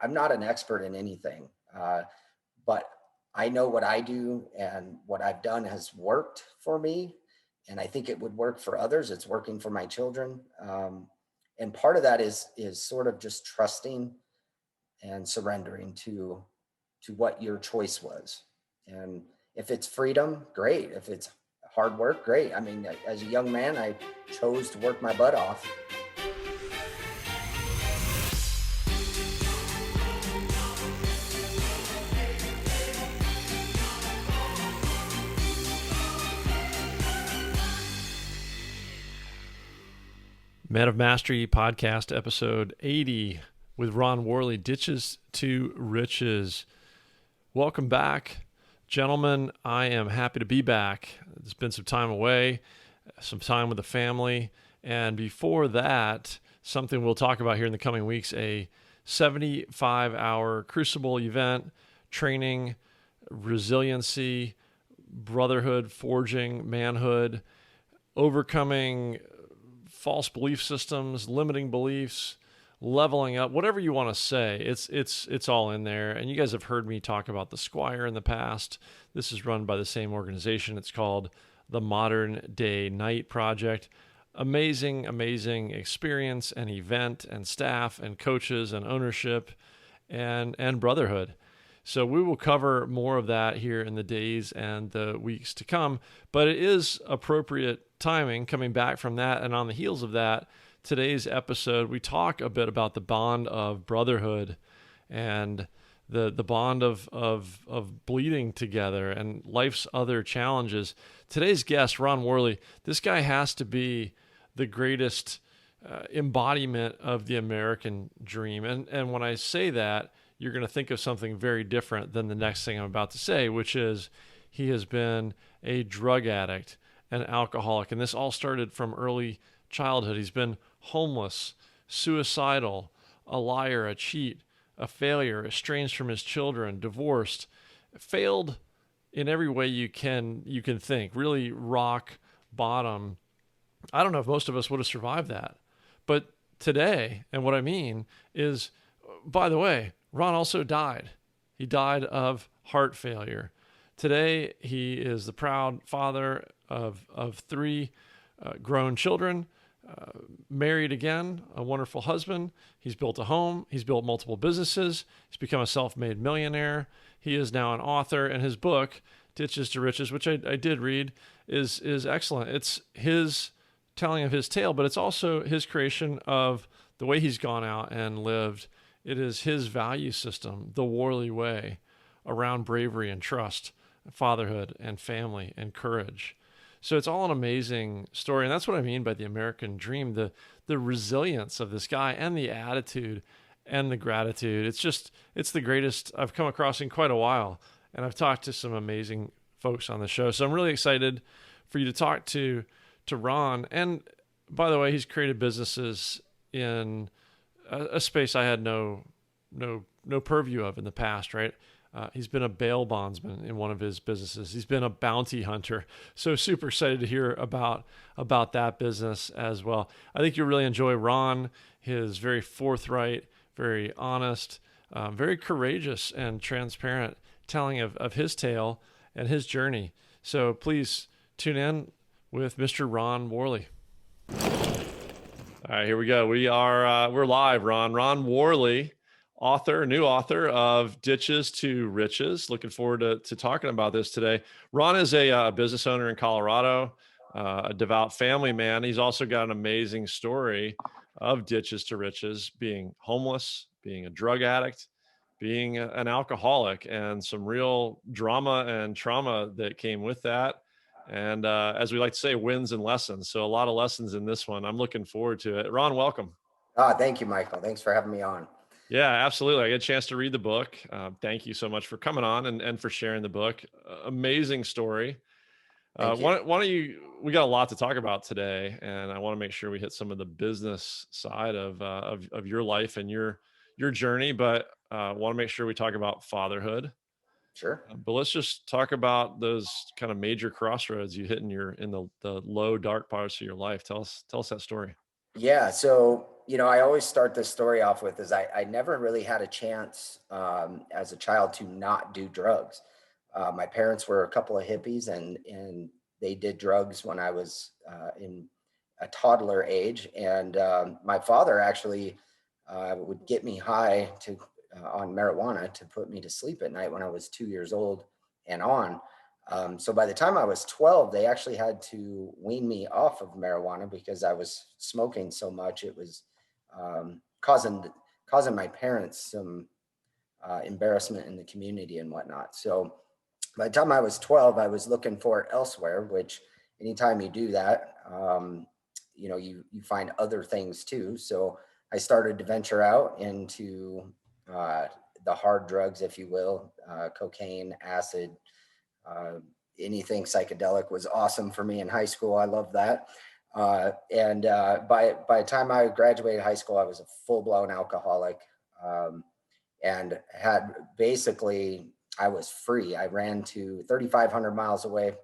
I'm not an expert in anything, but I know what I do and what I've done has worked for me. And I think it would work for others. It's working for my children. And part of that is sort of just trusting and surrendering to what your choice was. And if it's freedom, great. If it's hard work, great. I mean, as a young man, I chose to work my butt off. Man of Mastery podcast episode 80 with Ron Worley, Ditches to Riches. Welcome back, gentlemen. I am happy to be back. It's been some time away, some time with the family. And before that, something we'll talk about here in the coming weeks, a 75-hour crucible event, training, resiliency, brotherhood, forging, manhood, overcoming false belief systems, limiting beliefs, leveling up, whatever you want to say, it's all in there. And you guys have heard me talk about the Squire in the past. This is run by the same organization. It's called the Modern Day Night Project. Amazing, amazing experience and event and staff and coaches and ownership and brotherhood. So we will cover more of that here in the days and the weeks to come. But it is appropriate timing coming back from that. And on the heels of that, today's episode, we talk a bit about the bond of brotherhood and the bond of bleeding together and life's other challenges. Today's guest, Ron Worley, this guy has to be the greatest embodiment of the American dream. And when I say that, you're going to think of something very different than the next thing I'm about to say, which is he has been a drug addict, an alcoholic. And this all started from early childhood. He's been homeless, suicidal, a liar, a cheat, a failure, estranged from his children, divorced, failed in every way you can think, really rock bottom. I don't know if most of us would have survived that. But today, and what I mean is, by the way, Ron also died. He died of heart failure. Today, he is the proud father of three grown children, married again, a wonderful husband. He's built a home. He's built multiple businesses. He's become a self-made millionaire. He is now an author, and his book, Ditches to Riches, which I did read, is excellent. It's his telling of his tale, but it's also his creation of the way he's gone out and lived. It is his value system, the Worley way, around bravery and trust, fatherhood and family and courage. So it's all an amazing story. And that's what I mean by the American dream, the resilience of this guy and the attitude and the gratitude. It's the greatest I've come across in quite a while. And I've talked to some amazing folks on the show. So I'm really excited for you to talk to Ron. And by the way, he's created businesses in a space I had no purview of in the past, right? He's been a bail bondsman in one of his businesses. He's been a bounty hunter. So super excited to hear about that business as well. I think you'll really enjoy Ron, his very forthright, very honest, very courageous and transparent telling of his tale and his journey. So please tune in with Mr. Ron Worley. All right, here we go. We're live, Ron. Ron Worley, new author of Ditches to Riches. Looking forward to talking about this today. Ron is a business owner in Colorado, a devout family man. He's also got an amazing story of Ditches to Riches, being homeless, being a drug addict, being an alcoholic, and some real drama and trauma that came with that. And as we like to say, wins and lessons. So a lot of lessons in this one. I'm looking forward to it. Ron, welcome. Thank you, Michael. Thanks for having me on. Yeah, absolutely. I get a chance to read the book. Thank you so much for coming on and for sharing the book. Amazing story. Why don't you, we got a lot to talk about today, and I want to make sure we hit some of the business side of your life and your journey, but want to make sure we talk about fatherhood. Sure. But let's just talk about those kind of major crossroads you hit in the low, dark parts of your life. Tell us that story. Yeah. So I always start this story off with is I never really had a chance as a child to not do drugs. My parents were a couple of hippies, and they did drugs when I was in a toddler age. And my father actually would get me high on marijuana to put me to sleep at night when I was 2 years old and on. So by the time I was 12, they actually had to wean me off of marijuana because I was smoking so much. It was causing my parents some embarrassment in the community and whatnot. So by the time I was 12, I was looking for it elsewhere, which anytime you do that, you find other things too. So I started to venture out into uh, the hard drugs, if you will, cocaine, acid, uh, anything psychedelic was awesome for me in high school. I loved that. And by the time I graduated high school, I was a full blown alcoholic, um, and had basically I was free. I ran to 3,500 miles away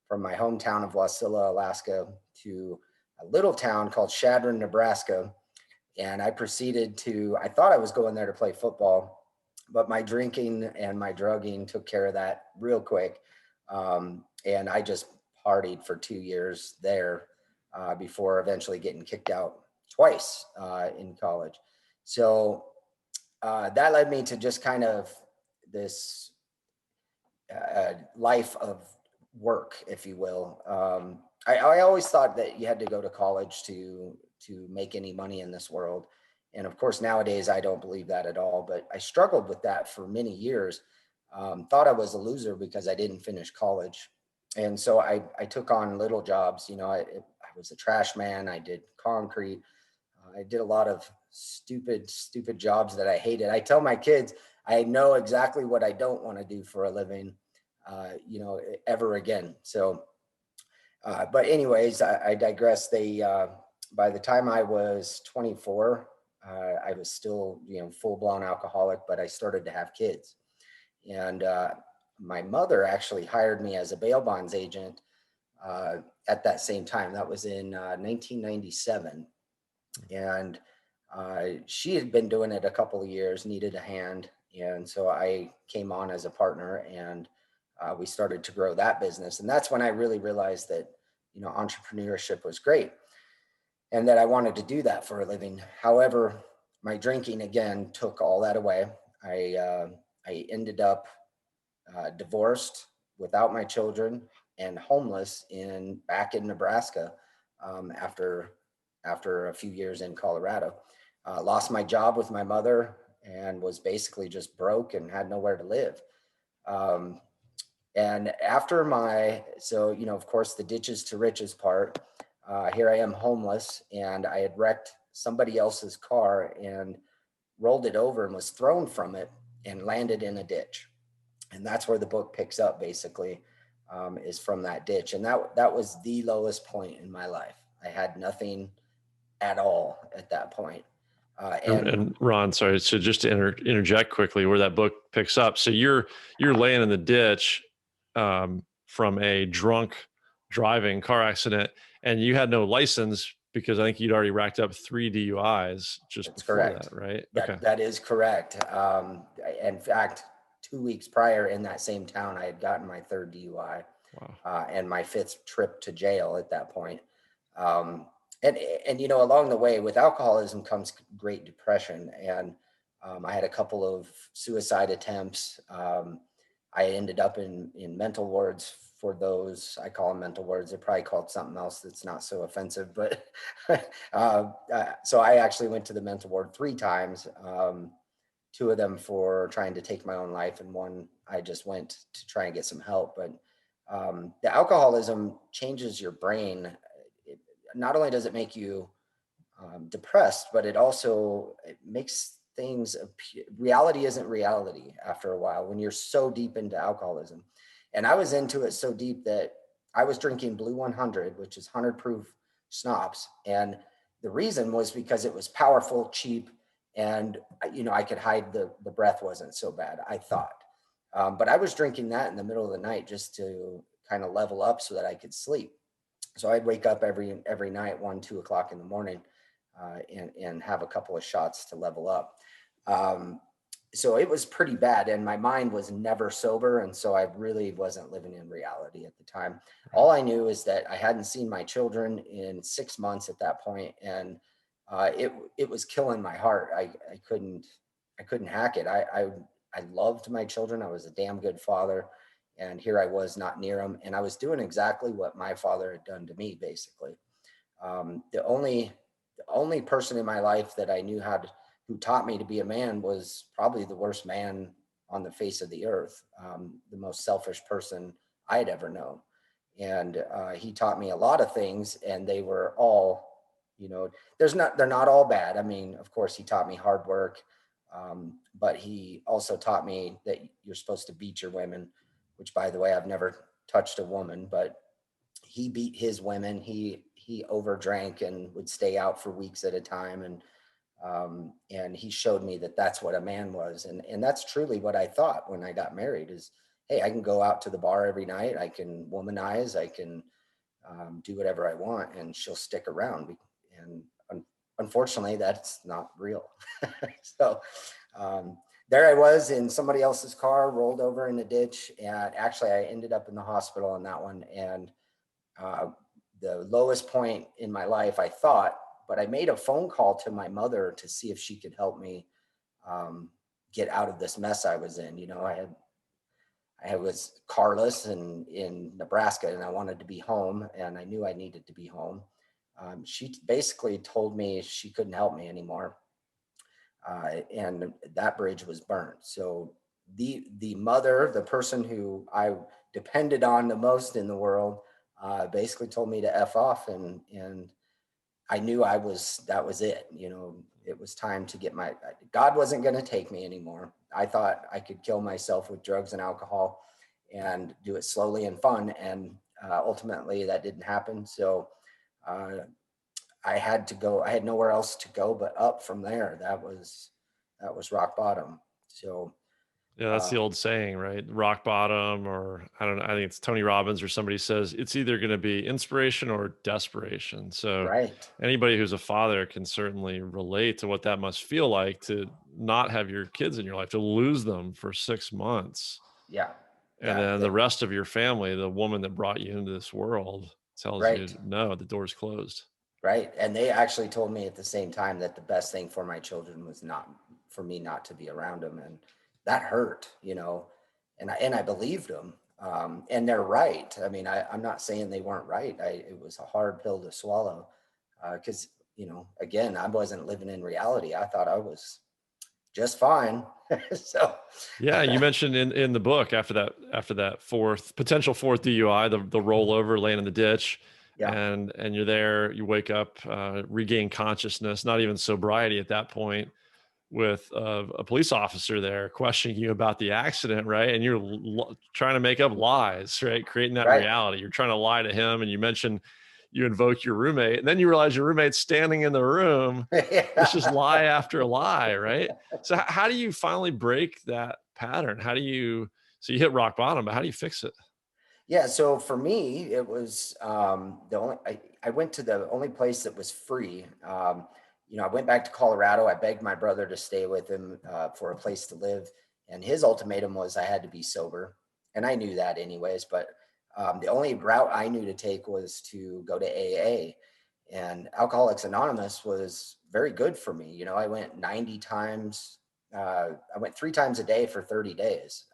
from my hometown of Wasilla, Alaska, to a little town called Chadron, Nebraska. And I proceeded to. I thought I was going there to play football, but my drinking and my drugging took care of that real quick. And I just partied for 2 years there before eventually getting kicked out twice in college. So that led me to just kind of this life of work, if you will. I always thought that you had to go to college to make any money in this world, and of course nowadays I don't believe that at all. But I struggled with that for many years. Thought I was a loser because I didn't finish college, and so I took on little jobs. I was a trash man. I did concrete. I did a lot of stupid jobs that I hated. I tell my kids I know exactly what I don't want to do for a living, ever again. So, but anyways, I digress. By the time I was 24, I was still, full blown alcoholic, but I started to have kids. And my mother actually hired me as a bail bonds agent uh, at that same time. That was in 1997. And she had been doing it a couple of years, needed a hand. And so I came on as a partner, and we started to grow that business. And that's when I really realized that, entrepreneurship was great and that I wanted to do that for a living. However, my drinking again took all that away. I ended up divorced without my children and homeless back in Nebraska after a few years in Colorado. Lost my job with my mother and was basically just broke and had nowhere to live. Um, and after of course, the ditches to riches part, here I am homeless, and I had wrecked somebody else's car and rolled it over and was thrown from it and landed in a ditch. And that's where the book picks up, basically, is from that ditch. And that was the lowest point in my life. I had nothing at all at that point. And And Ron, sorry, so just to interject quickly, where that book picks up. So you're laying in the ditch from a drunk driving car accident, and you had no license because I think you'd already racked up 3 DUIs just That's before that, correct. right? Okay. That is correct. In fact, 2 weeks prior in that same town, I had gotten my third DUI Wow. and my fifth trip to jail at that point. Um, and along the way with alcoholism comes great depression, and I had a couple of suicide attempts. I ended up in mental wards for those. I call them mental wards. They're probably called something else that's not so offensive, but so I actually went to the mental ward 3 times. Two of them for trying to take my own life, and one I just went to try and get some help. But the alcoholism changes your brain. Not only does it make you depressed, but it makes things appear, reality isn't reality after a while when you're so deep into alcoholism. And I was into it so deep that I was drinking Blue 100, which is 100 proof schnapps. And the reason was because it was powerful, cheap, and I could hide the breath wasn't so bad, I thought. But I was drinking that in the middle of the night just to kind of level up so that I could sleep. So I'd wake up every night, 1, 2 o'clock in the morning, and have a couple of shots to level up. Um, so it was pretty bad, and my mind was never sober, and so I really wasn't living in reality at the time. Right. All I knew is that I hadn't seen my children in 6 months at that point, and it was killing my heart. I couldn't hack it. I loved my children. I was a damn good father, and here I was not near them, and I was doing exactly what my father had done to me, basically. The only person in my life that I knew who taught me to be a man was probably the worst man on the face of the earth, the most selfish person I had ever known. And he taught me a lot of things, and they were all, they're not all bad. I mean, of course, he taught me hard work, but he also taught me that you're supposed to beat your women, which, by the way, I've never touched a woman, but he beat his women. He overdrank and would stay out for weeks at a time, and he showed me that that's what a man was, and that's truly what I thought when I got married. Is, hey, I can go out to the bar every night. I can womanize. I can do whatever I want, and she'll stick around. And unfortunately, that's not real. So um, there I was in somebody else's car, rolled over in a ditch, and actually I ended up in the hospital on that one. And uh, the lowest point in my life, I thought, but I made a phone call to my mother to see if she could help me um, get out of this mess I was in. I was carless and in Nebraska, and I wanted to be home, and I knew I needed to be home. She basically told me she couldn't help me anymore, and that bridge was burnt. So the mother, the person who I depended on the most in the world, basically told me to f off, and I knew that was it. It was time to get God wasn't going to take me anymore. I thought I could kill myself with drugs and alcohol and do it slowly and fun. And ultimately that didn't happen. So uh, I had to go. I had nowhere else to go but up from there. That was rock bottom. So Yeah, that's uh, the old saying, right? Rock bottom, or I don't know. I think it's Tony Robbins or somebody says it's either going to be inspiration or desperation. So right. anybody who's a father can certainly relate to what that must feel like to not have your kids in your life, to lose them for 6 months. Yeah. And Yeah. then the rest of your family, the woman that brought you into this world, tells you, Right. no, the door's closed. Right. And they actually told me at the same time that the best thing for my children was not for me not to be around them. And that hurt. And I believed them. And they're right. I mean, I'm not saying they weren't right. It was a hard pill to swallow. Cause again, I wasn't living in reality. I thought I was just fine. So Yeah, you mentioned in the book after that potential fourth DUI, the rollover, laying in the ditch, yeah, and you're there, you wake up, regain consciousness, not even sobriety at that point, with a police officer there questioning you about the accident, right? And you're trying to make up lies, right? Creating that right. reality. You're trying to lie to him, and you mentioned you invoke your roommate, and then you realize your roommate's standing in the room. It's just Yeah. lie after lie, right? So how do you finally break that pattern? So you hit rock bottom, but how do you fix it? Yeah, so for me, it was I went to the only place that was free. I went back to Colorado. I begged my brother to stay with him for a place to live, and his ultimatum was I had to be sober, and I knew that anyways. But the only route I knew to take was to go to AA, and Alcoholics Anonymous was very good for me. I went 90 times. I went 3 times a day for 30 days.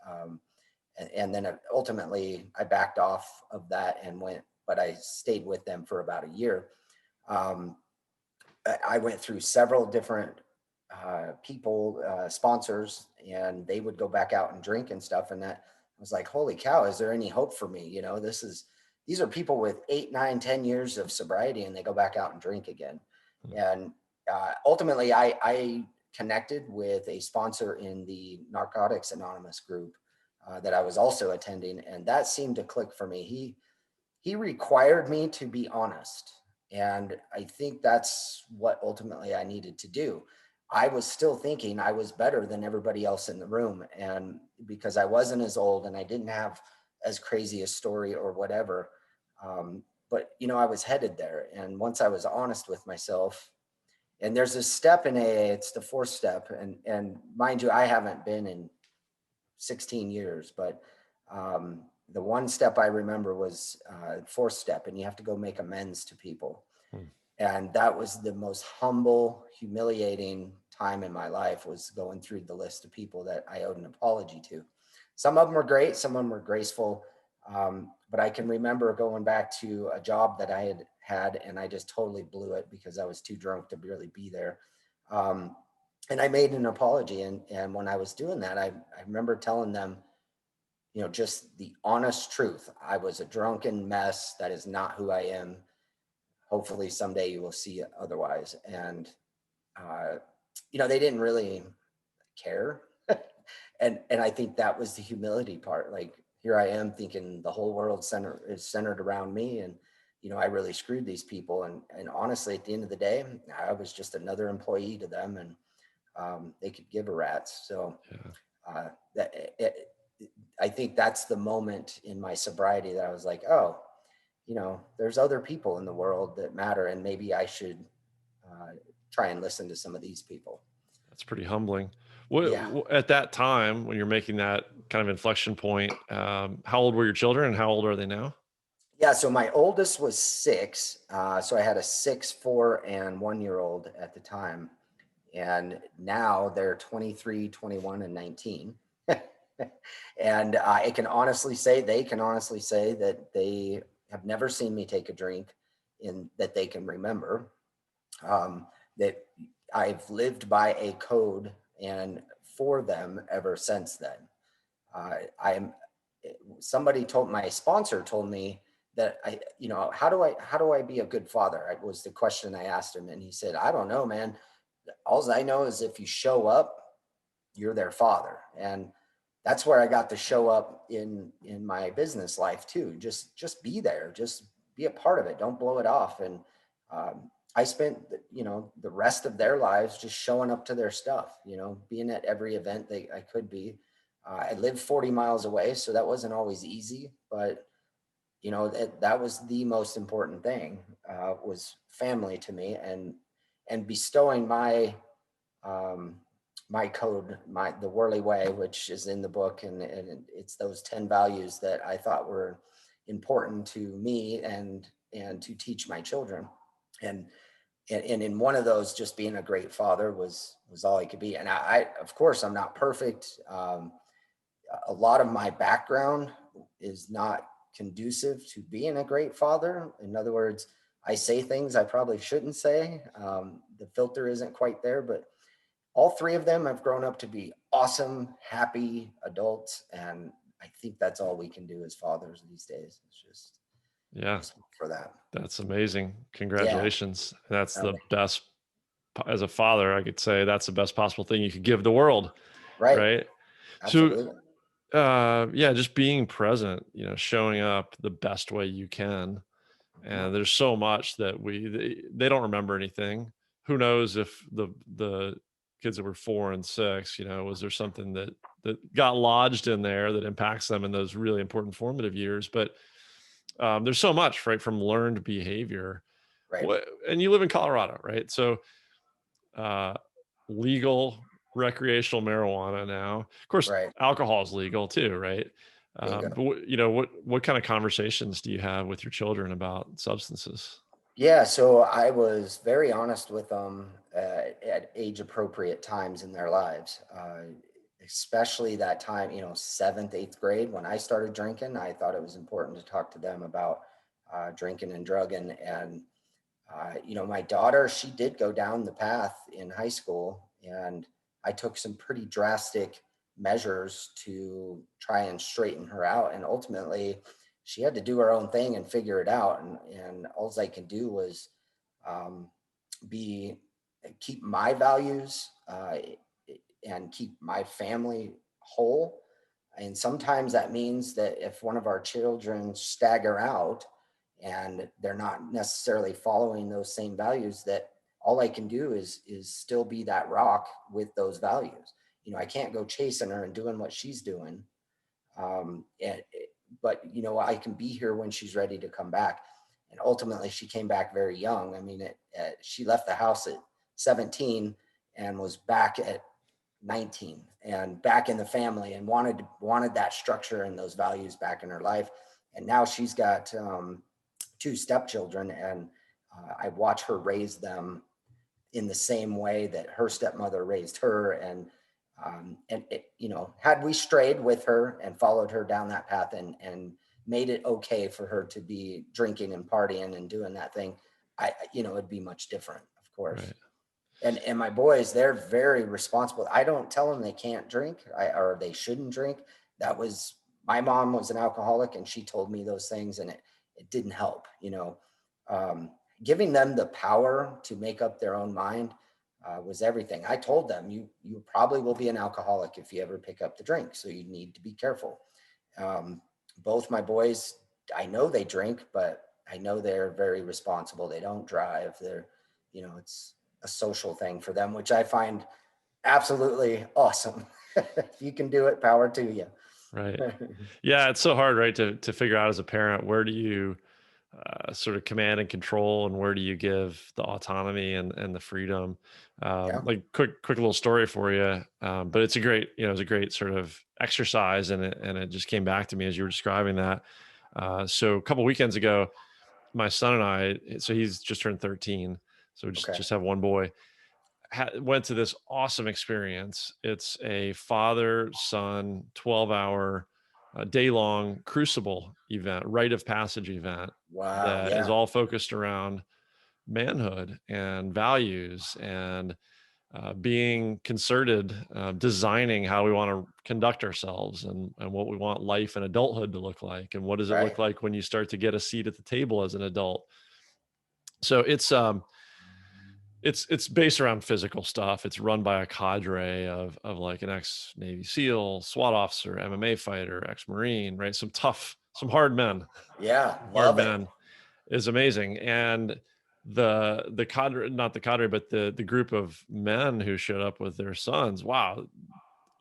And then ultimately I backed off of that and went, but I stayed with them for about a year. Um, I went through several different people, sponsors, and they would go back out and drink and stuff. And that was like, holy cow, is there any hope for me? These are people with 8, 9, 10 years of sobriety, and they go back out and drink again. And ultimately I connected with a sponsor in the Narcotics Anonymous group that I was also attending, and that seemed to click for me. He required me to be honest, and I think that's what ultimately I needed to do. I was still thinking I was better than everybody else in the room, and because I wasn't as old and I didn't have as crazy a story or whatever, but I was headed there. And once I was honest with myself, And there's a step in AA, it's the fourth step. And mind you, I haven't been in 16 years, but the one step I remember was fourth step, and you have to go make amends to people. Hmm. And that was the most humble, humiliating time in my life, was going through the list of people that I owed an apology to. Some of them were great, some of them were graceful. But I can remember going back to a job that I had, and I just totally blew it because I was too drunk to really be there. Um, and I made an apology. And when I was doing that, I remember telling them, just the honest truth. I was a drunken mess. That is not who I am. Hopefully someday you will see it otherwise. And, uh, they didn't really care. And I think that was the humility part. Like, here I am thinking the whole world is centered around me. And, I really screwed these people. And honestly, at the end of the day, I was just another employee to them, and they could give a rat's. So Yeah. that I think that's the moment in my sobriety that I was like, oh, there's other people in the world that matter, and maybe I should try and listen to some of these people. That's pretty humbling. Yeah. At that time when you're making that kind of inflection point, how old were your children and how old are they now? Yeah. So my oldest was 6. So I had a 6, 4, and 1-year old at the time. And now they're 23, 21, and 19. And they can honestly say that they have never seen me take a drink in that they can remember. That I've lived by a code and for them ever since then. I'm somebody told My sponsor told me that how do I be a good father? I was the question I asked him, and he said, I don't know, man. All I know is if you show up, you're their father. And that's where I got to show up in my business life too. Just be there, just be a part of it. Don't blow it off. And I spent the rest of their lives just showing up to their stuff, being at every event I could be. I lived 40 miles away, so that wasn't always easy, but that was the most important thing, was family to me. And bestowing um, my code, the Worley way, which is in the book, and it's those 10 values that I thought were important to me and to teach my children. And and in one of those, just being a great father was all I could be. And I of course, I'm not perfect. A lot of my background is not conducive to being a great father. In other words, I say things I probably shouldn't say. The filter isn't quite there, but all 3 of them have grown up to be awesome, happy adults. And I think that's all we can do as fathers these days. It's Yeah, just for that. that's amazing. Yeah. Congratulations. That's Uh, the best, as a father, I could say that's the best possible thing you could give the world. right. Right. So, Absolutely. yeah, just being present, showing up the best way you can. Mhm. And there's so much that they don't remember anything. Who knows if the kids that were 4 and 6, was there something that got lodged in there that impacts them in those really important formative years. But there's so much, right, from learned behavior. Right. What, and you live in Colorado, right? So uh, legal recreational marijuana now. Of course, Right. alcohol is legal too, right? Bingo. But what kind of conversations do you have with your children about substances? Yeah, so I was very honest with them at age appropriate times in their lives, especially that time, 7th, 8th grade when I started drinking. I thought it was important to talk to them about drinking and drugging. And my daughter, she did go down the path in high school, and I took some pretty drastic measures to try and straighten her out. And ultimately, she had to do her own thing and figure it out. And all I can do was um, be keep my values and keep my family whole. And sometimes that means that if one of our children stagger out and they're not necessarily following those same values, that all I can do is still be that rock with those values. I can't go chasing her and doing what she's doing. And but I can be here when she's ready to come back. And ultimately, she came back very young. I mean, she left the house at 17 and was back at 19 and back in the family and wanted that structure and those values back in her life. And now she's got two stepchildren, and I watch her raise them in the same way that her stepmother raised her. And it, had we strayed with her and followed her down that path and made it okay for her to be drinking and partying and doing that thing, it'd be much different, of course. Right. And my boys, they're very responsible. I don't tell them they can't drink, or they shouldn't drink. That was, my mom was an alcoholic, and she told me those things, and it didn't help. Giving them the power to make up their own mind was everything. I told them, you probably will be an alcoholic if you ever pick up the drink, so you need to be careful. Both my boys, I know they drink, but I know they're very responsible. They don't drive. It's a social thing for them, which I find absolutely awesome. If you can do it, power to you. Right. Yeah, it's so hard, right, to figure out as a parent, where do you sort of command and control, and where do you give the autonomy and the freedom? Yeah. Like quick little story for you, but it's a great, it's a great sort of exercise, and it just came back to me as you were describing that. So a couple weekends ago, my son and I, so he's just turned 13, so we just Okay. just have one boy. Went to this awesome experience. It's a father son 12-hour day long crucible event, rite of passage event Wow. that is Yeah. all focused around manhood and values and being concerted, designing how we want to conduct ourselves and what we want life and adulthood to look like. And what does it look Right. like when you start to get a seat at the table as an adult? So it's based around physical stuff. It's run by a cadre of like an ex Navy SEAL, SWAT officer, MMA fighter, ex Marine, right? Some hard men. Yeah. Hard Love it. men is amazing. And the cadre, not the cadre, but the group of men who showed up with their sons. Wow,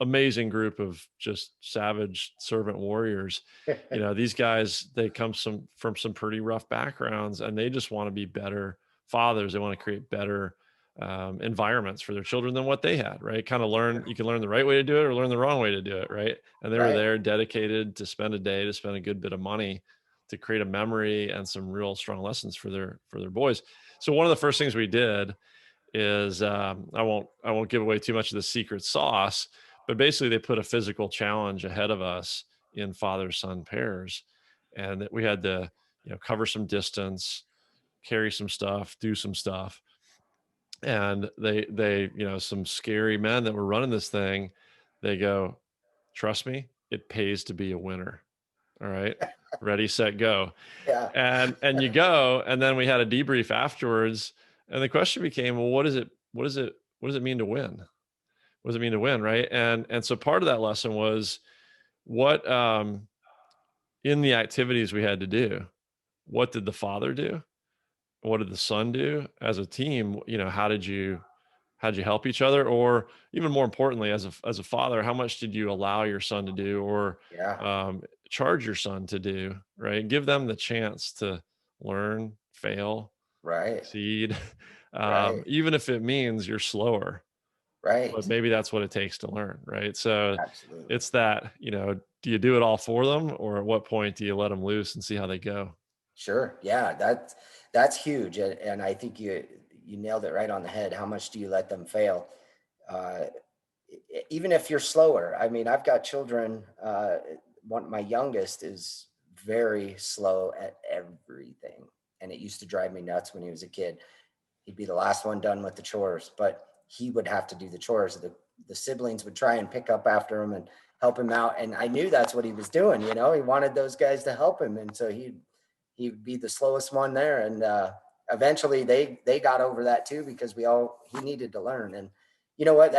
amazing group of just savage servant warriors. These guys, they come from some pretty rough backgrounds, and they just want to be better fathers. They want to create better environments for their children than what they had, right? Kind of you can learn the right way to do it or learn the wrong way to do it, right? And they were Right. there dedicated to spend a day, to spend a good bit of money, to create a memory and some real strong lessons for their boys. So one of the first things we did is, I won't give away too much of the secret sauce, but basically they put a physical challenge ahead of us in father son pairs, and that we had to cover some distance, carry some stuff, do some stuff. And they some scary men that were running this thing, they go, trust me, it pays to be a winner. All right, ready, set, go. Yeah. And you go, and then we had a debrief afterwards, and the question became, well, what does it mean to win? What does it mean to win, right? And so part of that lesson was, what in the activities we had to do, what did the father do? What did the son do as a team? How did you help each other? Or even more importantly, as a father, how much did you allow your son to do, or Yeah. um, charge your son to do, right? Give them the chance to learn, fail, Right. succeed, Right. even if it means you're slower, but Right. maybe that's what it takes to learn, right? So Absolutely. it's that, do you do it all for them, or at what point do you let them loose and see how they go? Sure. Yeah. That's huge. And I think you nailed it right on the head. How much do you let them fail? Uh, Even if you're slower. I mean, I've got children. My youngest is very slow at everything. And it used to drive me nuts when he was a kid. He'd be the last one done with the chores, but he would have to do the chores. The siblings would try and pick up after him and help him out. And I knew that's what he was doing. He wanted those guys to help him. And so he'd be the slowest one there. And eventually they got over that too, because he needed to learn. And you know what?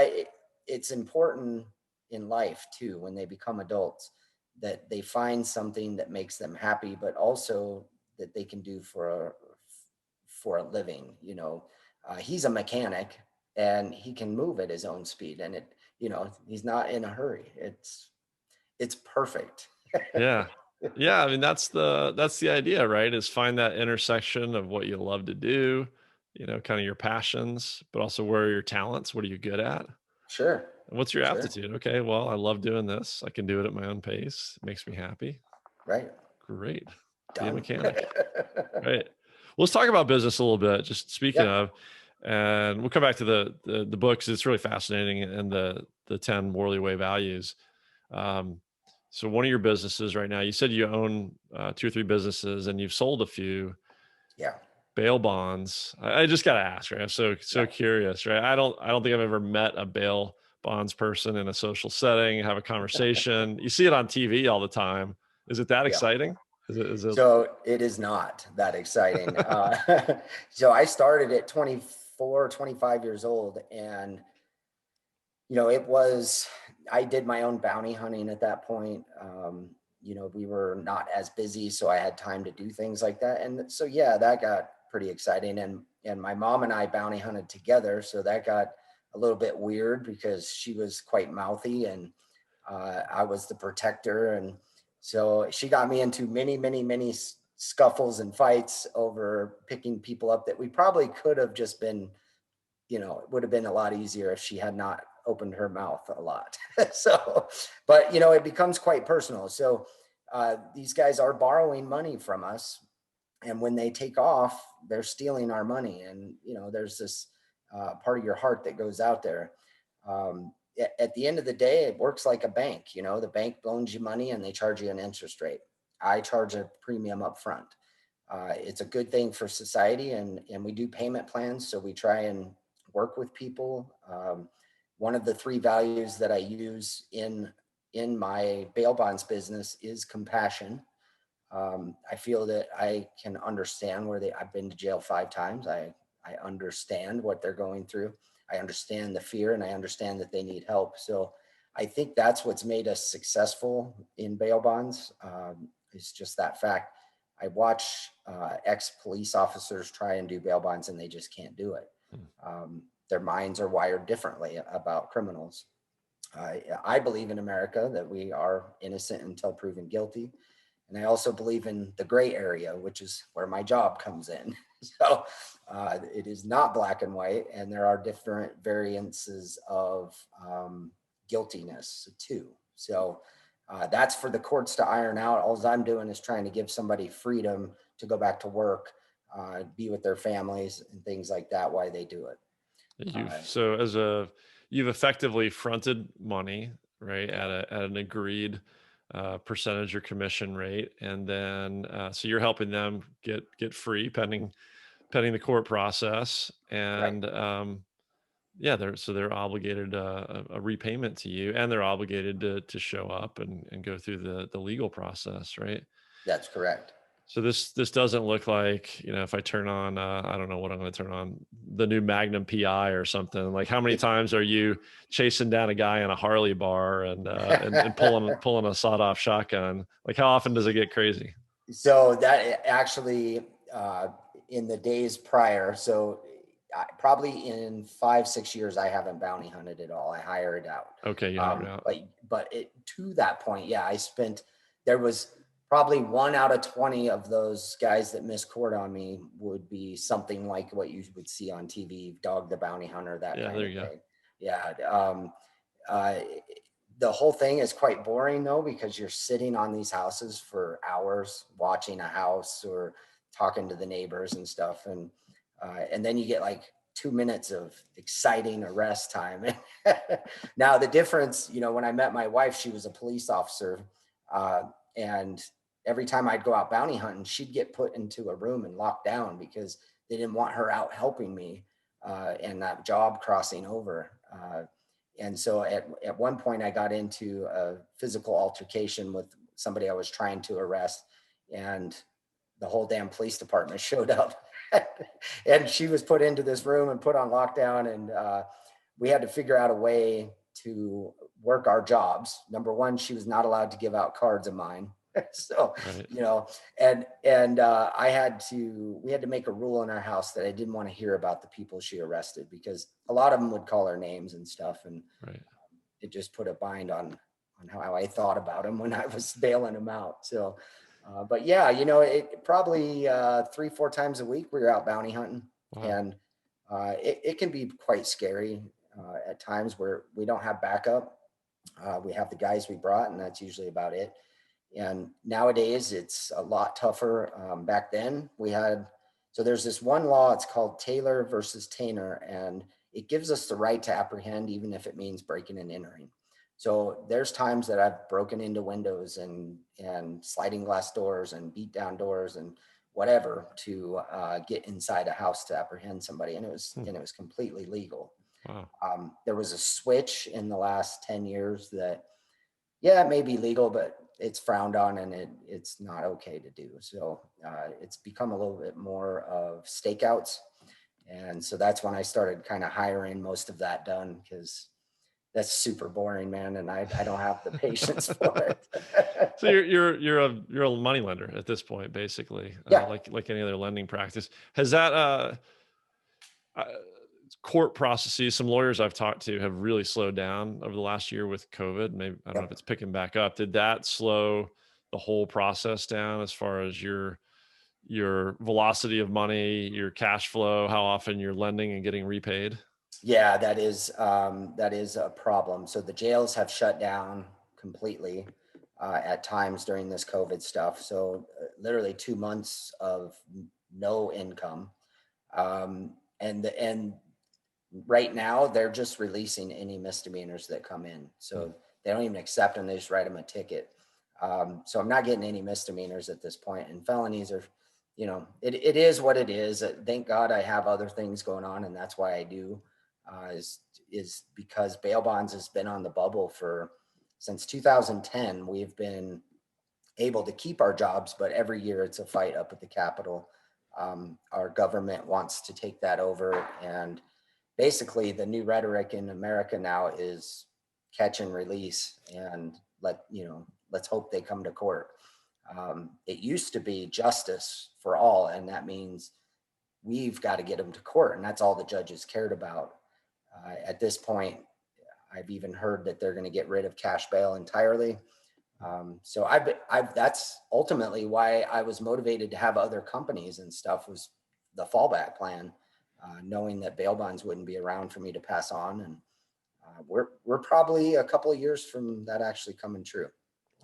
It's important in life too, when they become adults, that they find something that makes them happy, but also that they can do for a living. He's a mechanic, and he can move at his own speed, and he's not in a hurry. It's perfect. Yeah. Yeah, I mean, that's the idea, right? Is find that intersection of what you love to do, kind of your passions, but also where are your talents? What are you good at? Sure. And what's your Sure. aptitude? Okay, well, I love doing this. I can do it at my own pace. It makes me happy. Right. Great. Be a Done. mechanic. Right. Well, let's talk about business a little bit. Just speaking Yeah. of, and we'll come back to the book 'cause it's really fascinating, and the 10 Worley Way values. Um, so one of your businesses right now, you said you own 2 or 3 businesses, and you've sold a few Yeah. bail bonds. I just got to ask, right? I'm so Yeah. curious, right? I don't think I've ever met a bail bonds person in a social setting, have a conversation. You see it on TV all the time. Is it that Yeah. exciting? Is it So it is not that exciting. So I started at 24, 25 years old, and it was, I did my own bounty hunting at that point. We were not as busy, so I had time to do things like that. And so, yeah, that got pretty exciting. And my mom and I bounty hunted together. So that got a little bit weird because she was quite mouthy, and I was the protector. And so she got me into many, many, many scuffles and fights over picking people up that we probably could have just been, it would have been a lot easier if she had not opened her mouth a lot. So, but it becomes quite personal. So these guys are borrowing money from us, and when they take off, they're stealing our money. And there's this part of your heart that goes out there. At the end of the day, it works like a bank. The bank loans you money and they charge you an interest rate. I charge a premium up front. It's a good thing for society, and we do payment plans, so we try and work with people. One of the 3 values that I use in my bail bonds business is compassion. I feel that I can understand I've been to jail 5 times. I understand what they're going through. I understand the fear, and I understand that they need help. So I think that's what's made us successful in bail bonds. It's just that fact. I watch ex-police officers try and do bail bonds, and they just can't do it. Their minds are wired differently about criminals. I believe in America that we are innocent until proven guilty. And I also believe in the gray area, which is where my job comes in. So it is not black and white, and there are different variances of guiltiness too. So that's for the courts to iron out. All I'm doing is trying to give somebody freedom to go back to work, be with their families and things like that while they do it. You've Uh, so as a you've effectively fronted money, right, yeah, at an agreed percentage or commission rate, and then so you're helping them get free pending the court process, right. and yeah, they're obligated a repayment to you, and they're obligated to show up and go through the legal process, right? That's correct. So this doesn't look like, if I turn on, I don't know what I'm going to turn on, the new Magnum PI or something. Like, how many times are you chasing down a guy in a Harley bar and pulling a sawed off shotgun? Like, how often does it get crazy? So that actually, in the days prior, so probably in 5, 6 years, I haven't bounty hunted at all. I hire it out. Okay, you hired out. But to that point, yeah, there was probably 1 out of 20 of those guys that missed court on me would be something like what you would see on TV, Dog the Bounty Hunter, that Yeah, kind there of you go. thing. Yeah. Uh, the whole thing is quite boring though, because you're sitting on these houses for hours watching a house or talking to the neighbors and stuff. And then you get like 2 minutes of exciting arrest time. Now the difference, when I met my wife, she was a police officer. And every time I'd go out bounty hunting, she'd get put into a room and locked down because they didn't want her out helping me, and that job crossing over. And so at one point I got into a physical altercation with somebody I was trying to arrest, and the whole damn police department showed up. And she was put into this room and put on lockdown. And we had to figure out a way to work our jobs. Number one, she was not allowed to give out cards of mine. So, Right. and we had to make a rule in our house that I didn't want to hear about the people she arrested, because a lot of them would call her names and stuff. And Right. it just put a bind on how I thought about them when I was bailing them out. So, but yeah, it probably 3, 4 times a week we were out bounty hunting. Wow. And It can be quite scary at times where we don't have backup. We have the guys we brought, and that's usually about it. And nowadays, it's a lot tougher. Back then, so there's this one law, it's called Taylor versus Tainer, and it gives us the right to apprehend, even if it means breaking and entering. So there's times that I've broken into windows and sliding glass doors and beat down doors and whatever to get inside a house to apprehend somebody, and it was completely legal. Wow. There was a switch in the last 10 years that, yeah, it may be legal, but it's frowned on and it's not okay to do. So it's become a little bit more of stakeouts. And so that's when I started kind of hiring most of that done, because that's super boring, man. And I don't have the patience for it. So you're a money lender at this point, basically, Yeah. like any other lending practice. Has that uh, court processes? Some lawyers I've talked to have really slowed down over the last year with COVID. Maybe I don't know if Yep. it's picking back up. Did that slow the whole process down as far as your velocity of money, your cash flow, how often you're lending and getting repaid? Yeah, that is a problem. So the jails have shut down completely at times during this COVID stuff. So literally 2 months of no income. And right now they're just releasing any misdemeanors that come in. Hmm. So they don't even accept them. They just write them a ticket. So I'm not getting any misdemeanors at this point, and felonies are, it is what it is. Thank God I have other things going on, and that's why I do, is because bail bonds has been on the bubble since 2010. We've been able to keep our jobs, but every year it's a fight up at the Capitol. Our government wants to take that over, and basically the new rhetoric in America now is catch and release, and let's hope they come to court. It used to be justice for all, and that means we've got to get them to court, and that's all the judges cared about. At this point, I've even heard that they're going to get rid of cash bail entirely. So that's ultimately why I was motivated to have other companies and stuff, was the fallback plan, knowing that bail bonds wouldn't be around for me to pass on. And we're probably a couple of years from that actually coming true.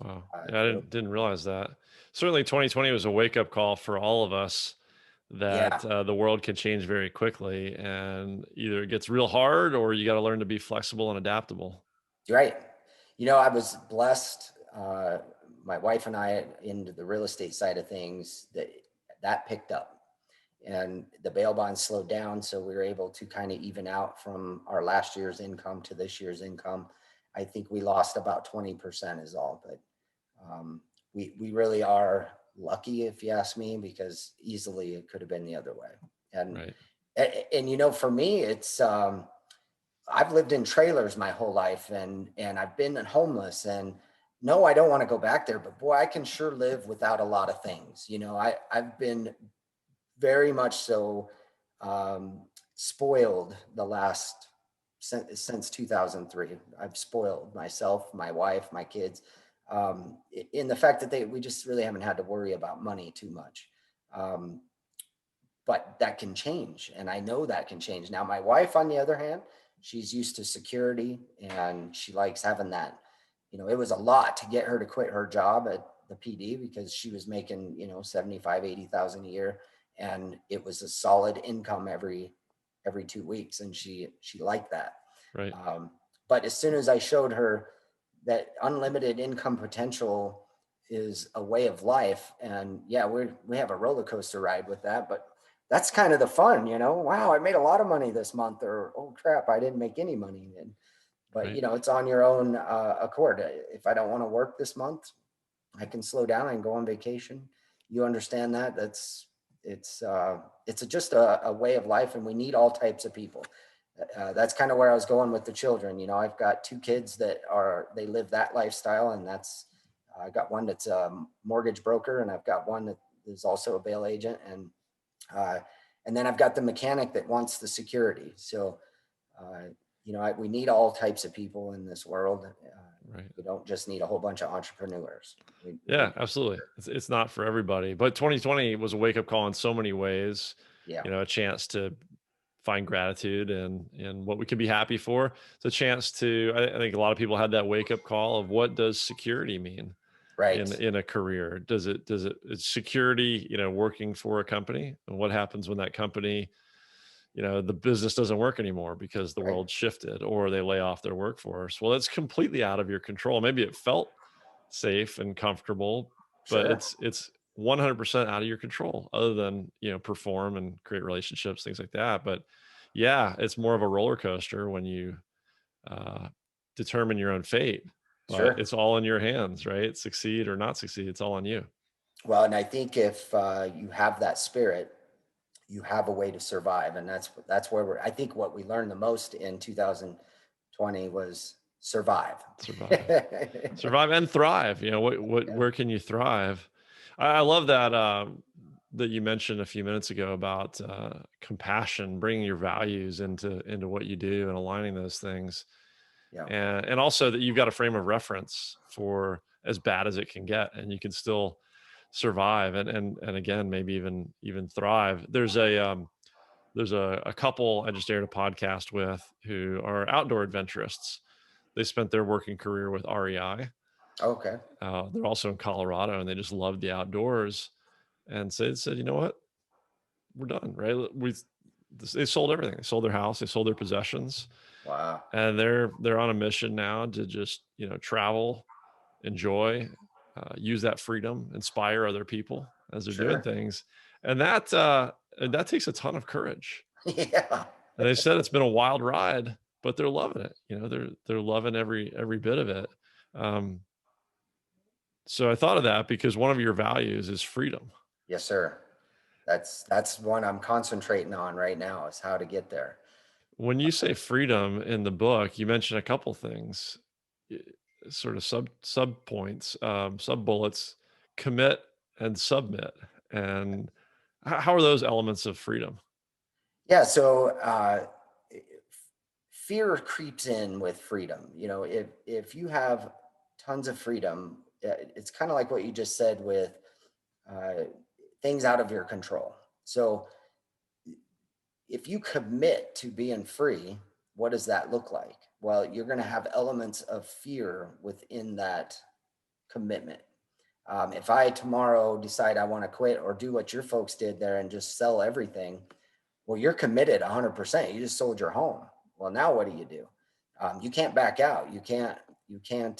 Wow. Uh, Yeah, I so didn't realize that. Certainly 2020 was a wake-up call for all of us yeah, that the world can change very quickly, and either it gets real hard or you got to learn to be flexible and adaptable. you're right. I was blessed. My wife and I, into the real estate side of things, that picked up, and the bail bonds slowed down, so we were able to kind of even out from our last year's income to this year's income. I think we lost about 20% is all, but we really are lucky, if you ask me, because easily it could have been the other way. And Right. for me, it's I've lived in trailers my whole life, and I've been homeless, and no, I don't want to go back there, but boy, I can sure live without a lot of things. I've been very much so spoiled the last since 2003. I've spoiled myself, my wife, my kids, in the fact that we just really haven't had to worry about money too much. Um, but that can change, and I know that can change. Now, my wife, on the other hand, she's used to security, and she likes having that. It was a lot to get her to quit her job at the PD, because she was making 75, 80,000 a year, and it was a solid income every 2 weeks, and she liked that. Right. But as soon as I showed her that unlimited income potential is a way of life, and yeah, we have a roller coaster ride with that, but that's kind of the fun. Wow, I made a lot of money this month, or oh crap, I didn't make any money. But Right. it's on your own accord. If I don't want to work this month, I can slow down and go on vacation. You understand that? It's just a way of life, and we need all types of people. That's kind of where I was going with the children. I've got two kids they live that lifestyle, and I got one that's a mortgage broker, and I've got one that is also a bail agent, uh, and then I've got the mechanic that wants the security. So, we need all types of people in this world. Right. We don't just need a whole bunch of entrepreneurs. We Yeah, need, absolutely. It's not for everybody, but 2020 was a wake-up call in so many ways. yeah, A chance to find gratitude and what we can be happy for. It's a chance to, I think a lot of people had that wake up call of what does security mean Right. in a career? Is security, working for a company, and what happens when that company, the business doesn't work anymore because the Right. world shifted or they lay off their workforce? Well, it's completely out of your control. Maybe it felt safe and comfortable, but Sure. it's 100% out of your control, other than, perform and create relationships, things like that. But yeah, it's more of a roller coaster when you uh, determine your own fate, but Sure. it's all in your hands, right? Succeed or not succeed, it's all on you. Well, and I think if you have that spirit, you have a way to survive, and that's where I think what we learned the most in 2020 was survive. Survive. Survive and thrive. Yeah. Where can you thrive? I love that that you mentioned a few minutes ago about compassion, bringing your values into what you do and aligning those things, Yeah. and also that you've got a frame of reference for as bad as it can get, and you can still survive and again maybe even thrive. There's a couple I just aired a podcast with who are outdoor adventurists. They spent their working career with REI. Okay. They're also in Colorado, and they just loved the outdoors. And so they said, you know what, we're done, right? They sold everything. They sold their house, they sold their possessions, Wow. and they're on a mission now to just travel, enjoy, use that freedom, inspire other people as they're doing Sure. things, and that takes a ton of courage. Yeah. And they said it's been a wild ride, but they're loving it. They're loving every bit of it. Um, so I thought of that because one of your values is freedom. Yes, sir. That's one I'm concentrating on right now is how to get there. When you say freedom in the book, you mentioned a couple things, i- sort of sub points, sub bullets: commit and submit. And how are those elements of freedom? Yeah. So fear creeps in with freedom. If you have tons of freedom, it's kind of like what you just said with uh, things out of your control. So if you commit to being free, what does that look like? Well, you're going to have elements of fear within that commitment. If I tomorrow decide I want to quit or do what your folks did there and just sell everything, well, you're committed 100%. You just sold your home. Well, now what do? You can't back out. You can't, you can't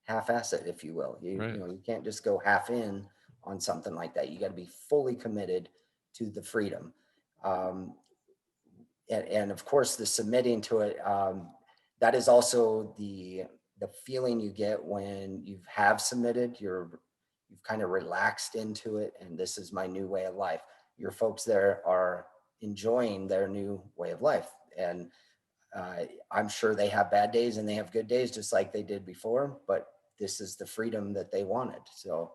half-ass it, if you will. Right. You can't just go half in on something like that. You got to be fully committed to the freedom. Um, and of course the submitting to it, that is also the feeling you get when you have submitted. You've kind of relaxed into it, and this is my new way of life. Your folks there are enjoying their new way of life, and I'm sure they have bad days and they have good days just like they did before, but this is the freedom that they wanted. So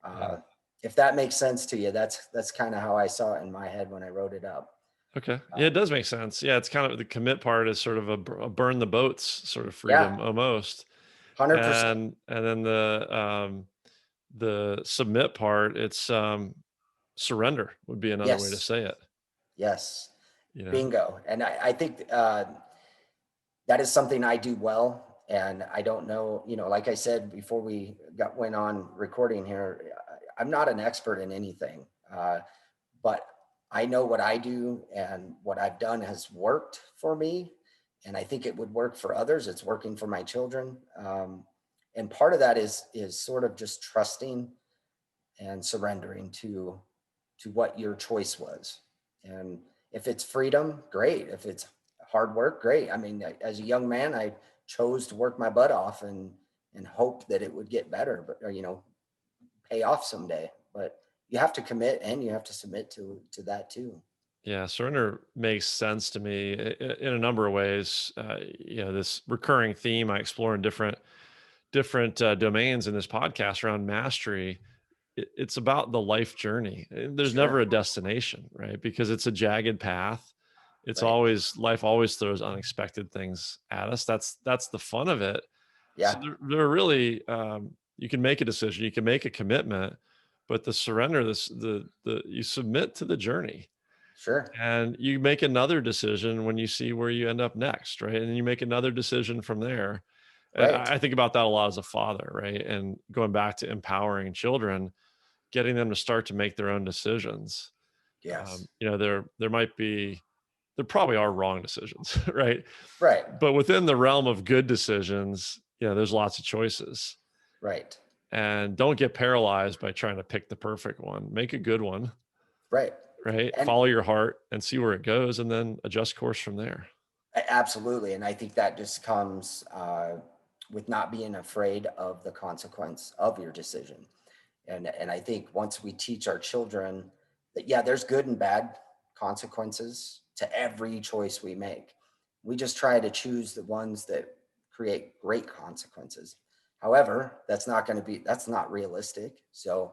Yeah. uh, if that makes sense to you, that's kind of how I saw it in my head when I wrote it up. Okay. Yeah, it um, does make sense. Yeah, it's kind of the commit part is sort of a burn the boats sort of yeah, freedom almost. 100%. And then the submit part, it's surrender would be another way to Yes. say it, Yes. you know. Bingo. And I think that is something I do well. And I don't know, like I said before we went on recording here, I'm not an expert in anything, but I know what I do and what I've done has worked for me. And I think it would work for others. It's working for my children. And part of that is sort of just trusting and surrendering to what your choice was. And if it's freedom, great. If it's hard work, great. I mean, as a young man, I chose to work my butt off and hoped that it would get better, but or, pay off someday. But you have to commit and you have to submit to that too. Yeah, surrender makes sense to me in a number of ways. This recurring theme I explore in different domains in this podcast around mastery. It's about the life journey. There's Sure. never a destination, right? Because it's a jagged path. It's Right. always life always throws unexpected things at us. That's the fun of it. So Yeah. there are really you can make a decision, you can make a commitment, but the surrender, this the you submit to the journey. Sure. And you make another decision when you see where you end up next, right? And you make another decision from there. And Right. I think about that a lot as a father, right? And going back to empowering children, getting them to start to make their own decisions. Yes. There probably are wrong decisions, right? Right. But within the realm of good decisions, there's lots of choices. Right. And don't get paralyzed by trying to pick the perfect one. Make a good one, Right. right? And Follow your heart and see where it goes, and then adjust course from there. absolutely. And I think that just comes with not being afraid of the consequence of your decision. And I think once we teach our children that, yeah, there's good and bad consequences to every choice we make, we just try to choose the ones that create great consequences. However, that's not realistic. So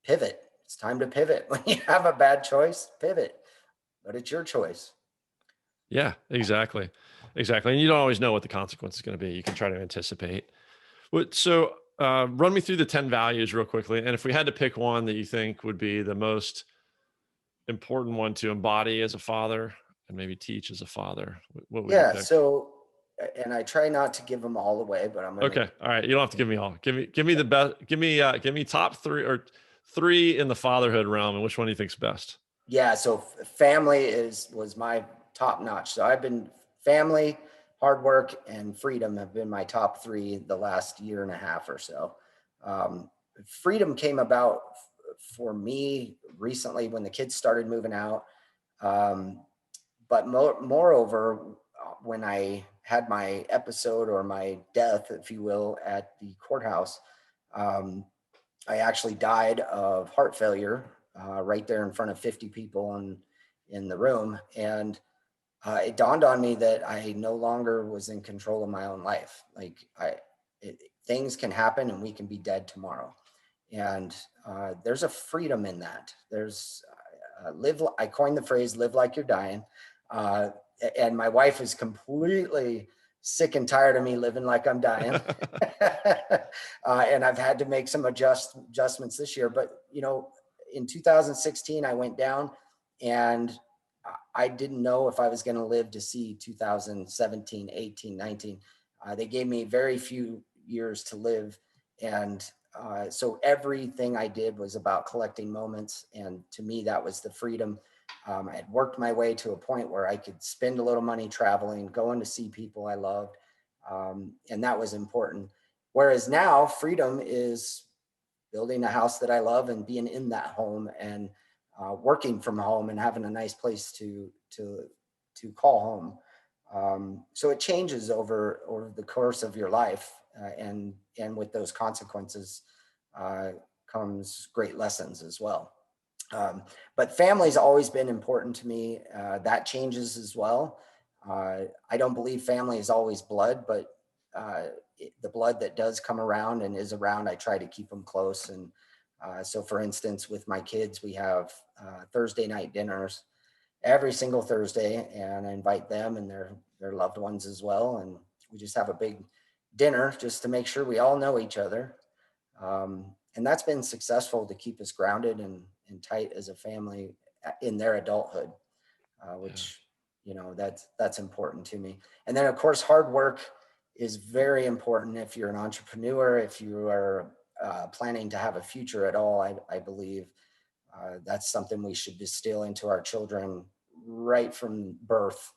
pivot. It's time to pivot. When you have a bad choice, pivot, but it's your choice. Yeah, exactly. Exactly. And you don't always know what the consequence is going to be. You can try to anticipate. So, run me through the 10 values real quickly. And if we had to pick one that you think would be the most important one to embody as a father and maybe teach as a father, what would you Yeah. pick? So, and I try not to give them all away, but I'm going to, Okay. All right. You don't have to give me all. Give me the best. Give me top three or three in the fatherhood realm. And which one do you think's best? yeah. So family was my top notch. So I've been family, hard work, and freedom have been my top three the last year and a half or so. Um, Freedom came about for me recently when the kids started moving out. Um, but moreover, when I had my episode or my death, if you will, at the courthouse, um, I actually died of heart failure right there in front of 50 people in the room. And it dawned on me that I no longer was in control of my own life. Things can happen and we can be dead tomorrow. And there's a freedom in that. I coined the phrase, live like you're dying. Uh, and my wife is completely sick and tired of me living like I'm dying. And I've had to make some adjustments this year. But, in 2016, I went down and I didn't know if I was going to live to see 2017, 18, 19. They gave me very few years to live. And so everything I did was about collecting moments. And to me, that was the freedom. I had worked my way to a point where I could spend a little money traveling, going to see people I loved. And that was important. Whereas now, freedom is building a house that I love and being in that home and working from home and having a nice place to call home. So it changes over the course of your life, and with those consequences uh, comes great lessons as well. But family's always been important to me. That changes as well. I don't believe family is always blood, but the blood that does come around and is around, I try to keep them close. And so, for instance, with my kids, we have Thursday night dinners every single Thursday, and I invite them and their loved ones as well. And we just have a big dinner just to make sure we all know each other. And that's been successful to keep us grounded and tight as a family in their adulthood, Yeah. which that's important to me. And then of course, hard work is very important if you're an entrepreneur, if you are planning to have a future at all. I believe that's something we should distill into our children right from birth,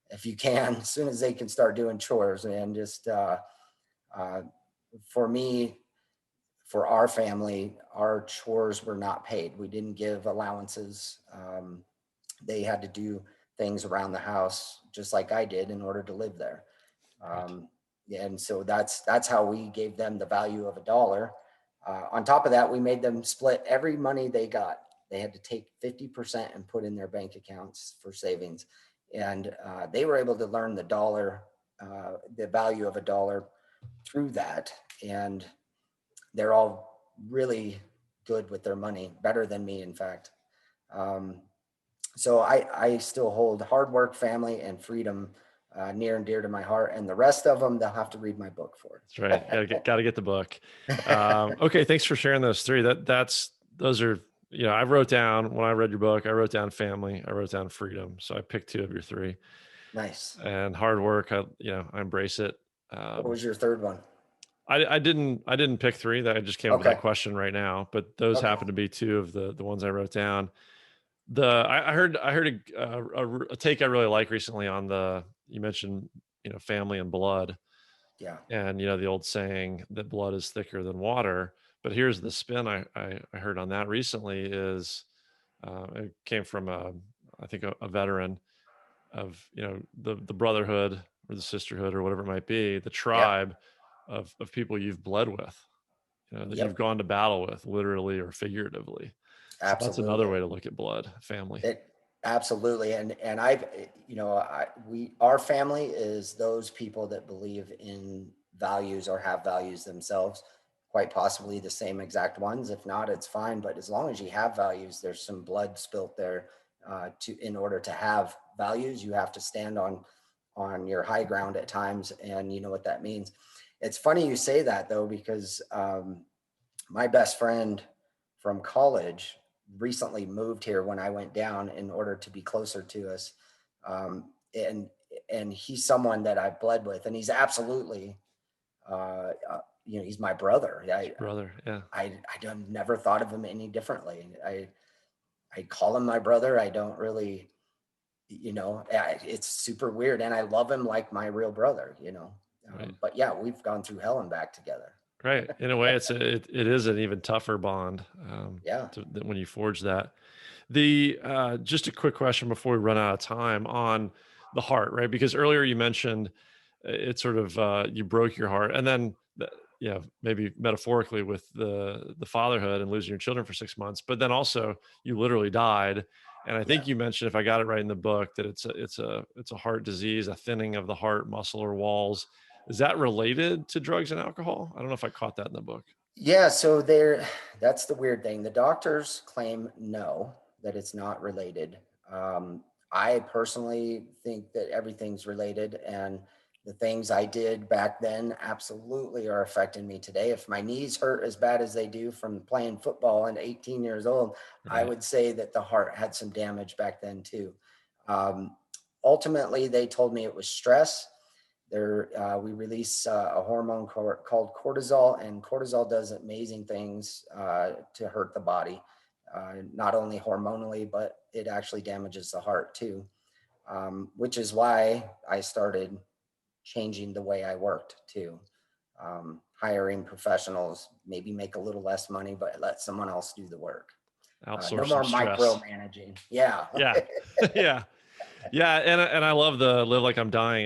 if you can, as soon as they can start doing chores. And just uh, for me, for our family, our chores were not paid. We didn't give allowances. They had to do things around the house just like I did in order to live there. Right. Um, and so that's how we gave them the value of a dollar. On top of that, we made them split every money they got. They had to take 50% and put in their bank accounts for savings. And they were able to learn the value of a dollar through that. And they're all really good with their money, better than me, in fact. Um, so I still hold hard work, family, and freedom near and dear to my heart. And the rest of them, they'll have to read my book for. That's right. Got to get the book. Okay. Thanks for sharing those three. Those are I wrote down, when I read your book, I wrote down family, I wrote down freedom. So I picked two of your three. Nice. And hard work, I embrace it. What Um, was your third one? I didn't pick three. That I just came up with that Okay. question right now, but those Okay. happen to be two of the ones I wrote down. I heard a take I really like recently on you mentioned, family and blood, Yeah. and the old saying that blood is thicker than water. But here's the spin I heard on that recently is, it came from I think a veteran of, the brotherhood or the sisterhood or whatever it might be, the Yeah. tribe of people you've bled with, that you've Yep. gone to battle with, literally or figuratively. So that's another Absolutely. way to look at blood, family. It absolutely. And I've, our family is those people that believe in values or have values themselves, quite possibly the same exact ones. If not, it's fine. But as long as you have values, there's some blood spilt there. In order to have values, you have to stand on your high ground at times, and you know what that means. It's funny you say that though, because my best friend from college recently moved here when I went down in order to be closer to us. Um, and and he's someone that I've bled with, and he's absolutely, he's my brother. His brother, yeah. I never thought of him any differently. I call him my brother. I don't really, it's super weird, and I love him like my real brother. Right. But yeah, we've gone through hell and back together. Right. In a way, it is an even tougher bond, Yeah. than when you forge that. The Just a quick question before we run out of time on the heart, right? Because earlier you mentioned, it sort of, you broke your heart, and then maybe metaphorically with the fatherhood and losing your children for 6 months, but then also you literally died. And I Yeah. think you mentioned, if I got it right in the book, that it's a heart disease, a thinning of the heart muscle or walls. Is that related to drugs and alcohol? I don't know if I caught that in the book. Yeah, so that's the weird thing. The doctors claim no, that it's not related. I personally think that everything's related, and the things I did back then absolutely are affecting me today. If my knees hurt as bad as they do from playing football at 18 years old, I Right. would say that the heart had some damage back then too. Um, Ultimately, they told me it was stress. We release a hormone called cortisol, and cortisol does amazing things to hurt the body, not only hormonally, but it actually damages the heart too, which is why I started changing the way I worked too. Hiring professionals, maybe make a little less money, but let someone else do the work. No Outsource some more stress. micromanaging. Yeah. Yeah. Yeah. Yeah. And I love the live like I'm dying.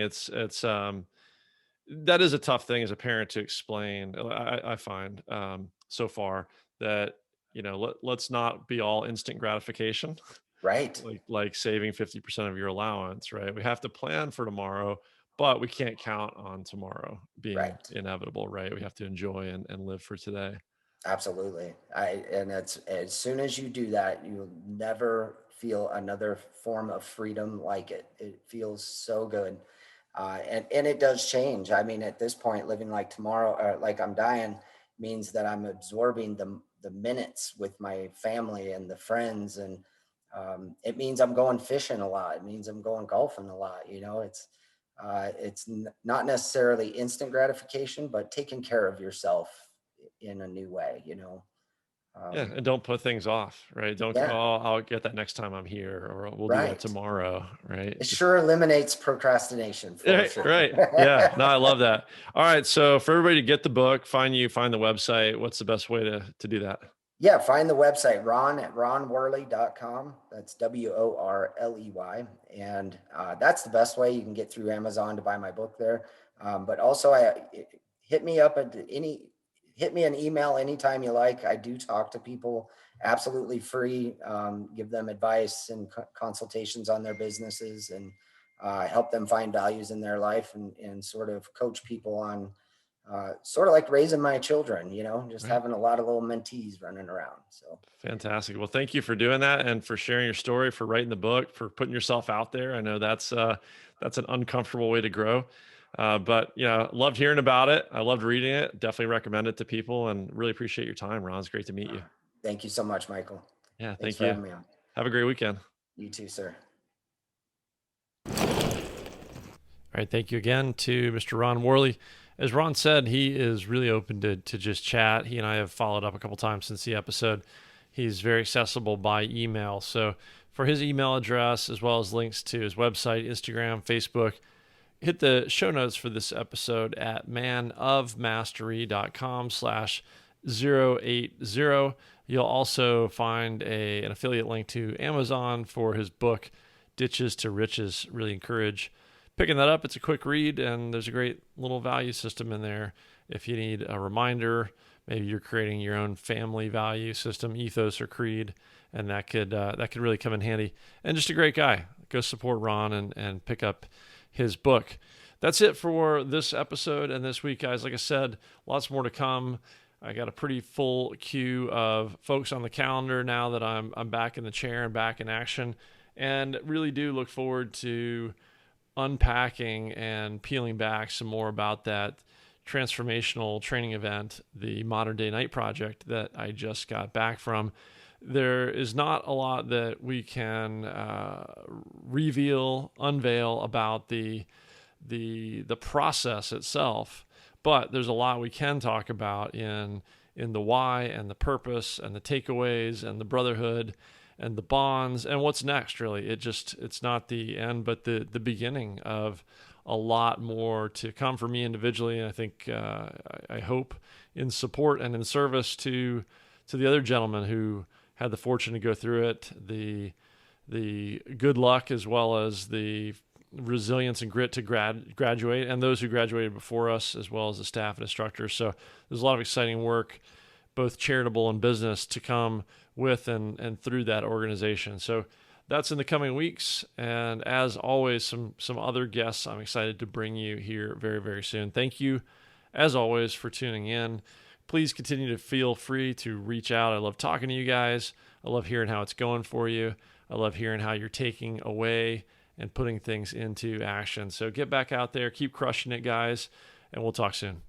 That is a tough thing as a parent to explain. I find, so far, that, let's not be all instant gratification, Right. like saving 50% of your allowance, right? We have to plan for tomorrow, but we can't count on tomorrow being Right. inevitable, right? We have to enjoy and live for today. Absolutely. And it's as soon as you do that, you'll never feel another form of freedom like it. It feels so good. And it does change. I mean, at this point, living like tomorrow, like I'm dying, means that I'm absorbing the minutes with my family and the friends, and it means I'm going fishing a lot. It means I'm going golfing a lot. Not necessarily instant gratification, but taking care of yourself in a new way. Yeah, Um, and don't put things off, right? Don't go, yeah, "Oh, I'll get that next time I'm here," or "We'll do that right. tomorrow," right? It Just sure eliminates procrastination for right, sure. right. Yeah. No, I love that. All right. So for everybody to get the book, find you, find the website, what's the best way to do that? Yeah, find the website, Ron at ronworley.com. That's Worley. And that's the best way. You can get through Amazon to buy my book there. But also, hit me up at hit me an email anytime you like. I do talk to people absolutely free, give them advice and consultations on their businesses, and help them find values in their life, and sort of coach people on sort of like raising my children, just Right. having a lot of little mentees running around. So, Fantastic. Well, thank you for doing that and for sharing your story, for writing the book, for putting yourself out there. I know that's an uncomfortable way to grow. But loved hearing about it. I loved reading it. Definitely recommend it to people and really appreciate your time, Ron. It's great to meet you. thank you so much, Michael. Yeah, Thanks thank for you. having me on. Have a great weekend. You too, sir. All right, thank you again to Mr. Ron Worley. As Ron said, he is really open to just chat. He and I have followed up a couple times since the episode. He's very accessible by email. So for his email address, as well as links to his website, Instagram, Facebook, hit the show notes for this episode at manofmastery.com/080. You'll also find an affiliate link to Amazon for his book, Ditches to Riches. Really encourage picking that up. It's a quick read, and there's a great little value system in there. If you need a reminder, maybe you're creating your own family value system, ethos or creed, and that could really come in handy. And just a great guy. Go support Ron and pick up his book. That's it for this episode and this week, guys. Like I said, lots more to come. I got a pretty full queue of folks on the calendar now that I'm back in the chair and back in action, and really do look forward to unpacking and peeling back some more about that transformational training event, the Modern Day Night Project that I just got back from. There is not a lot that we can unveil about the process itself, but there's a lot we can talk about in the why and the purpose and the takeaways and the brotherhood and the bonds and what's next. Really, it's not the end, but the beginning of a lot more to come for me individually. And I think I hope in support and in service to the other gentlemen who had the fortune to go through it, the good luck as well as the resilience and grit to graduate, and those who graduated before us, as well as the staff and instructors. So there's a lot of exciting work, both charitable and business, to come with and through that organization. So that's in the coming weeks. And as always, some other guests I'm excited to bring you here very, very soon. Thank you, as always, for tuning in. Please continue to feel free to reach out. I love talking to you guys. I love hearing how it's going for you. I love hearing how you're taking away and putting things into action. So get back out there, keep crushing it, guys, and we'll talk soon.